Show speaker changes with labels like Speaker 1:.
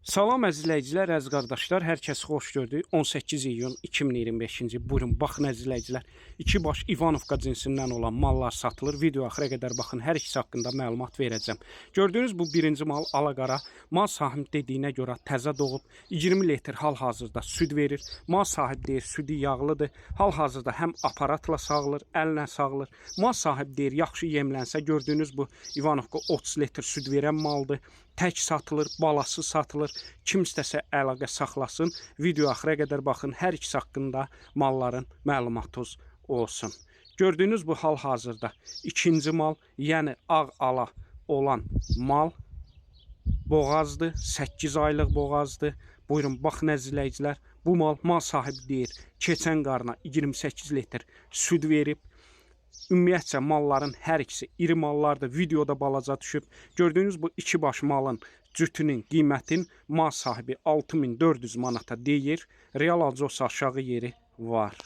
Speaker 1: Salam əzizləyicilər, əziz qardaşlar, hər kəs xoş gördük. 18 iyun 2025-ci buyurun, baxın əzizləyicilər, iki baş İvanovka cinsindən olan mallar satılır. Video axıra qədər baxın, hər ikisi haqqında məlumat verəcəm. Gördüyünüz bu birinci mal alaqara. Mal sahibi dediyinə görə təzə doğub, 20 litr hal-hazırda süd verir. Mal sahibi deyir, südü yağlıdır. Hal-hazırda həm aparatla sağılır, əllə sağılır. Mal sahibi deyir, yaxşı yemlənsə, gördüyünüz bu İvanovka 30 litr süd verən maldır. Tək satılır, balası satılır. Kim istəsə əlaqə saxlasın. Video axıra qədər baxın. Hər ikisi haqqında malların məlumatınız olsun. Gördüyünüz bu hal-hazırda ikinci mal, yəni ağ ala olan mal boğazdır. 8 aylıq boğazdır. Buyurun, baxın əzizləyicilər. Bu mal sahibi deyir, keçən qarına 28 litr süd verib. Ümumiyyətcə malların hər ikisi iri mallardır. Videoda balaca düşüb. Gördüyünüz bu iki baş malın cütünün qiymətin mal sahibi 6400 manata deyir. Real alıcısı aşağı yeri var.